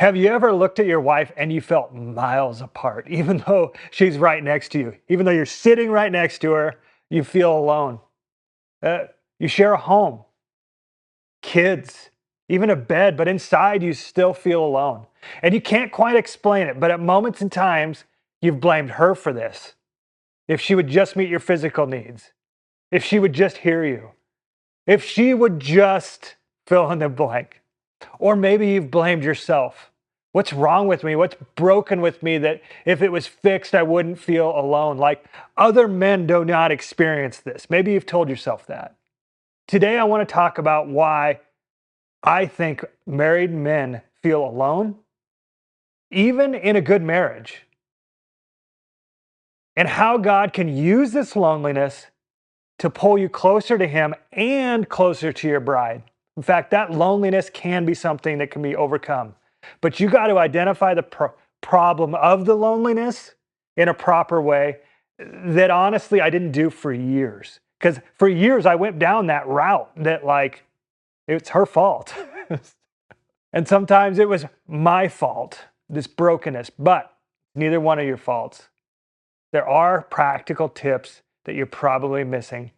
Have you ever looked at your wife and you felt miles apart, even though she's right next to you? Even though you're sitting right next to her, you feel alone. Uh, you share a home, kids, even a bed, but inside you still feel alone. And you can't quite explain it, but at moments and times, you've blamed her for this. If she would just meet your physical needs, if she would just hear you, if she would just fill in the blank. Or maybe you've blamed yourself. What's wrong with me? What's broken with me that if it was fixed, I wouldn't feel alone? Like other men do not experience this. Maybe you've told yourself that. Today, I want to talk about why I think married men feel alone, even in a good marriage, and how God can use this loneliness to pull you closer to Him and closer to your bride. In fact, that loneliness can be something that can be overcome. But you got to identify the problem of the loneliness in a proper way that honestly I didn't do for years. Because for years I went down that route that, like, it's her fault. And sometimes it was my fault, this brokenness, but neither one of your faults. There are practical tips that you're probably missing.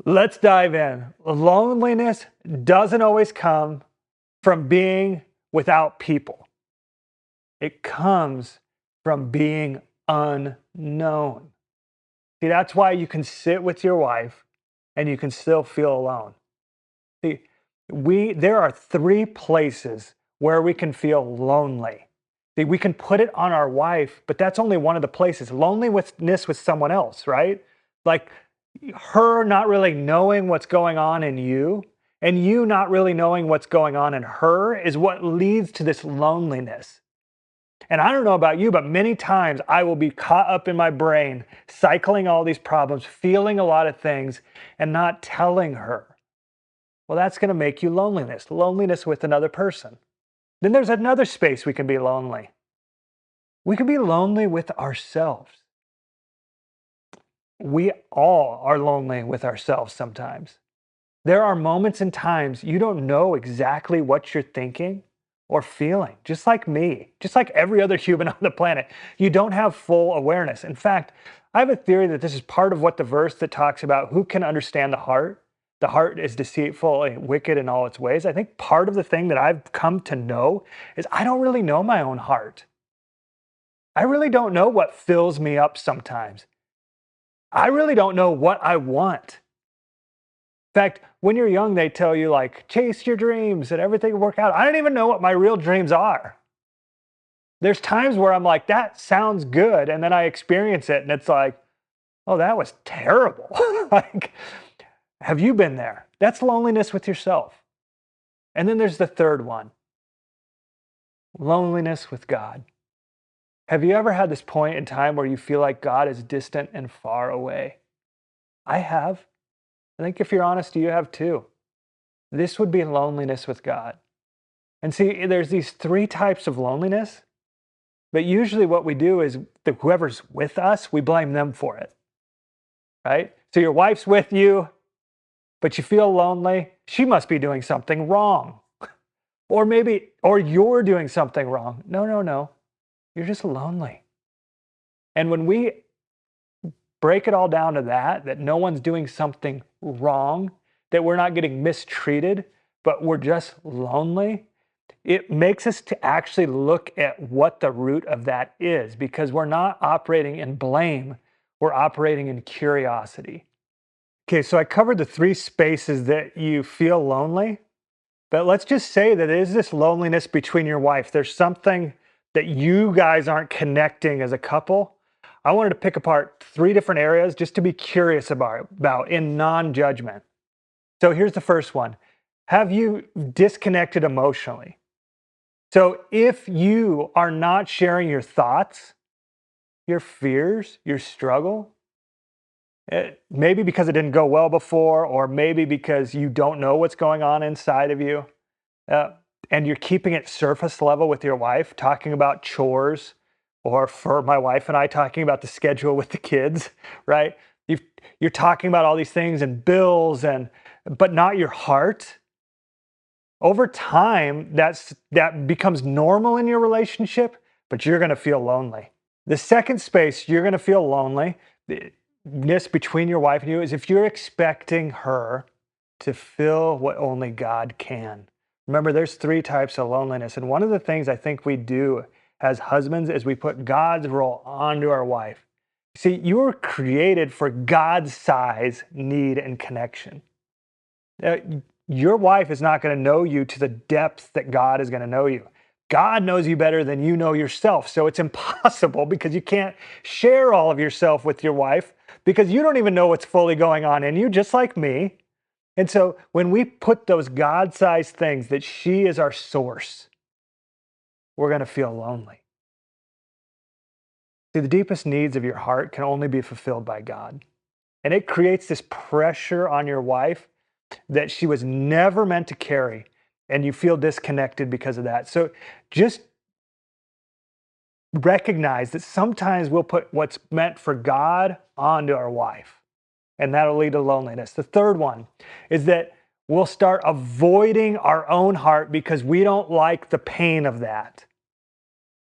Let's dive in. Loneliness doesn't always come from being without people. It comes from being unknown. See, that's why you can sit with your wife and you can still feel alone. See, there are three places where we can feel lonely. See, we can put it on our wife, but that's only one of the places. Loneliness with someone else, right? Like her not really knowing what's going on in you, and you not really knowing what's going on in her is what leads to this loneliness. And I don't know about you, but many times I will be caught up in my brain, cycling all these problems, feeling a lot of things, and not telling her. Well, that's going to make you loneliness with another person. Then there's another space we can be lonely. We can be lonely with ourselves. We all are lonely with ourselves sometimes. There are moments and times you don't know exactly what you're thinking or feeling, just like me, just like every other human on the planet. You don't have full awareness. In fact, I have a theory that this is part of what the verse that talks about who can understand the heart. The heart is deceitful and wicked in all its ways. I think part of the thing that I've come to know is I don't really know my own heart. I really don't know what fills me up sometimes. I really don't know what I want. In fact, when you're young, they tell you, like, chase your dreams and everything will work out. I don't even know what my real dreams are. There's times where I'm like, that sounds good. And then I experience it and it's like, oh, that was terrible. Like, have you been there? That's loneliness with yourself. And then there's the third one, loneliness with God. Have you ever had this point in time where you feel like God is distant and far away? I have. I think if you're honest, you have too. This would be loneliness with God. And see, there's these three types of loneliness, but usually what we do is that whoever's with us, we blame them for it, right? So your wife's with you, but you feel lonely. She must be doing something wrong. Or you're doing something wrong. No. You're just lonely. And when we break it all down to that no one's doing something wrong, that we're not getting mistreated, but we're just lonely, it makes us to actually look at what the root of that is, because we're not operating in blame, we're operating in curiosity. Okay, so I covered the three spaces that you feel lonely, but let's just say that it is this loneliness between your wife. There's something that you guys aren't connecting as a couple. I wanted to pick apart three different areas just to be curious about in non-judgment. So here's the first one. Have you disconnected emotionally? So if you are not sharing your thoughts, your fears, your struggle, maybe because it didn't go well before, or maybe because you don't know what's going on inside of you, and you're keeping it surface level with your wife, talking about chores, or for my wife and I, talking about the schedule with the kids, right? You're talking about all these things and bills, but not your heart. Over time, that becomes normal in your relationship, but you're going to feel lonely. The second space you're going to feel lonely, this between your wife and you, is if you're expecting her to fill what only God can. Remember, there's three types of loneliness. And one of the things I think we do as husbands is we put God's role onto our wife. See, you were created for God's size, need, and connection. Uh, your wife is not going to know you to the depth that God is going to know you. God knows you better than you know yourself. So it's impossible because you can't share all of yourself with your wife because you don't even know what's fully going on in you, just like me. And so when we put those God-sized things that she is our source, we're going to feel lonely. See, the deepest needs of your heart can only be fulfilled by God. And it creates this pressure on your wife that she was never meant to carry. And you feel disconnected because of that. So just recognize that sometimes we'll put what's meant for God onto our wife, and that'll lead to loneliness. The third one is that we'll start avoiding our own heart because we don't like the pain of that.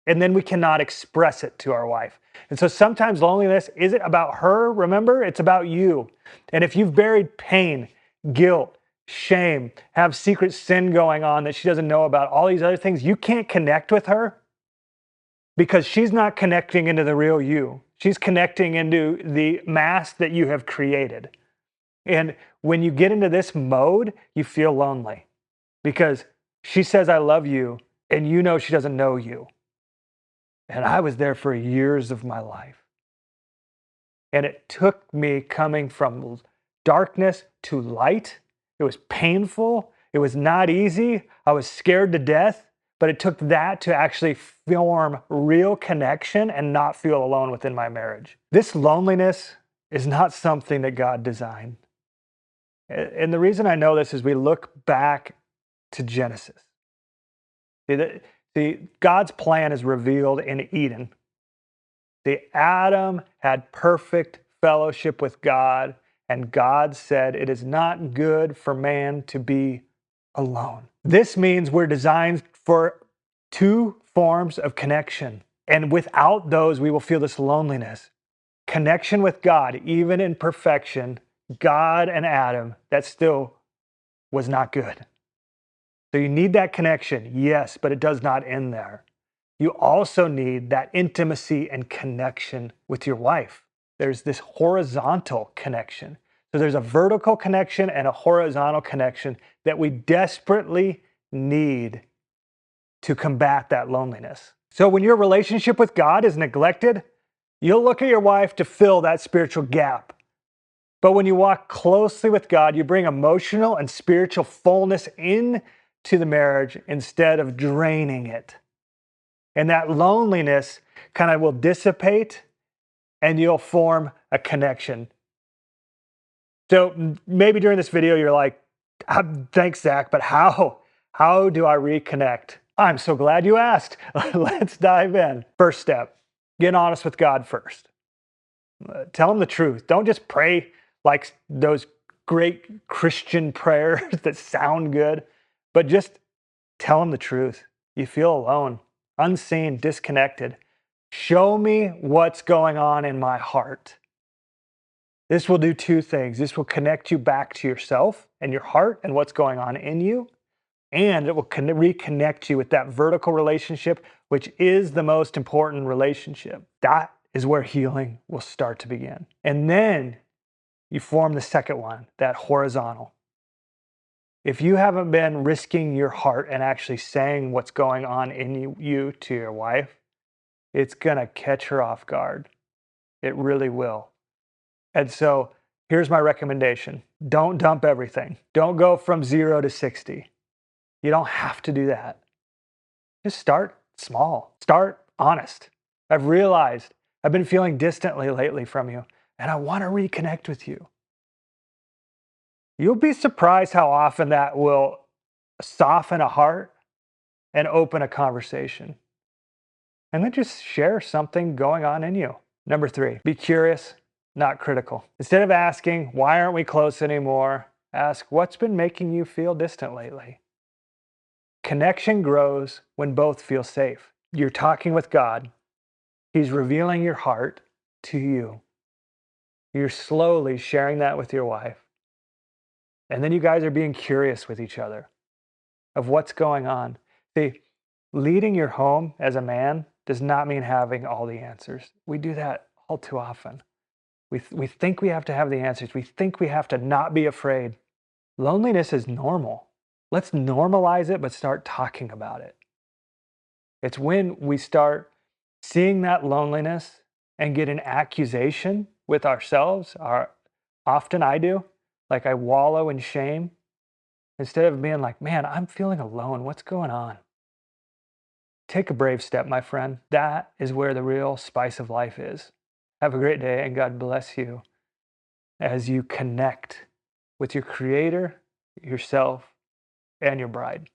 And then we cannot express it to our wife. And so sometimes loneliness isn't about her, remember? It's about you. And if you've buried pain, guilt, shame, have secret sin going on that she doesn't know about, all these other things, you can't connect with her because she's not connecting into the real you. She's connecting into the mask that you have created. And when you get into this mode, you feel lonely because she says, I love you, and you know she doesn't know you. And I was there for years of my life. And it took me coming from darkness to light. It was painful. It was not easy. I was scared to death. But it took that to actually form real connection and not feel alone within my marriage. This loneliness is not something that God designed. And the reason I know this is we look back to Genesis. God's plan is revealed in Eden. Adam had perfect fellowship with God, and God said, it is not good for man to be alone. This means we're designed for two forms of connection. And without those, we will feel this loneliness. Connection with God, even in perfection, God and Adam, that still was not good. So you need that connection, yes, but it does not end there. You also need that intimacy and connection with your wife. There's this horizontal connection. So there's a vertical connection and a horizontal connection that we desperately need to combat that loneliness. So when your relationship with God is neglected, you'll look at your wife to fill that spiritual gap. But when you walk closely with God, you bring emotional and spiritual fullness into the marriage instead of draining it. And that loneliness kind of will dissipate and you'll form a connection. So maybe during this video, you're like, thanks, Zach, but how? How do I reconnect? I'm so glad you asked. Let's dive in. First step, get honest with God first. Tell him the truth. Don't just pray like those great Christian prayers that sound good, but just tell him the truth. You feel alone, unseen, disconnected. Show me what's going on in my heart. This will do two things. This will connect you back to yourself and your heart and what's going on in you. And it will reconnect you with that vertical relationship, which is the most important relationship. That is where healing will start to begin. And then you form the second one, that horizontal. If you haven't been risking your heart and actually saying what's going on in you to your wife, it's going to catch her off guard. It really will. And so here's my recommendation. Don't dump everything. Don't go from 0 to 60. You don't have to do that. Just start small. Start honest. I've realized I've been feeling distantly lately from you, and I want to reconnect with you. You'll be surprised how often that will soften a heart and open a conversation. And then just share something going on in you. Number 3, be curious, not critical. Instead of asking, why aren't we close anymore? Ask, what's been making you feel distant lately? Connection grows when both feel safe. You're talking with God, He's revealing your heart to you. You're slowly sharing that with your wife. And then you guys are being curious with each other of what's going on. See, leading your home as a man does not mean having all the answers. We do that all too often. We think we have to have the answers. We think we have to not be afraid. Loneliness is normal. Let's normalize it, but start talking about it. It's when we start seeing that loneliness and get an accusation with ourselves, often I do, like I wallow in shame, instead of being like, man, I'm feeling alone. What's going on? Take a brave step, my friend. That is where the real spice of life is. Have a great day, and God bless you as you connect with your Creator, yourself, and your bride.